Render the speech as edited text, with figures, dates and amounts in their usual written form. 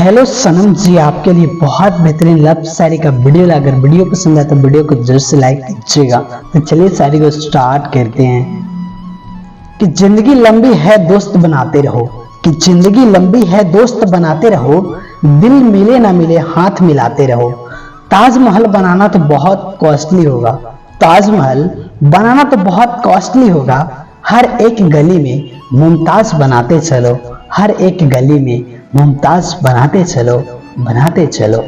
Hello सनम जी, आपके लिए बहुत बेहतरीन लव शायरी का वीडियो ला। अगर वीडियो पसंद आए तो वीडियो को जरूर से लाइक कीजिएगा। तो चलिए शायरी को स्टार्ट करते हैं। कि जिंदगी लंबी है दोस्त बनाते रहो, कि जिंदगी लंबी है दोस्त बनाते रहो, दिल मिले ना मिले हाथ मिलाते रहो। ताजमहल बनाना तो बहुत कॉस्टली होगा, ताजमहल बनाना तो बहुत कॉस्टली होगा। हर एक गली में मुमताज बनाते चलो, हर एक गली में मुमताज बनाते चलो, बनाते चलो।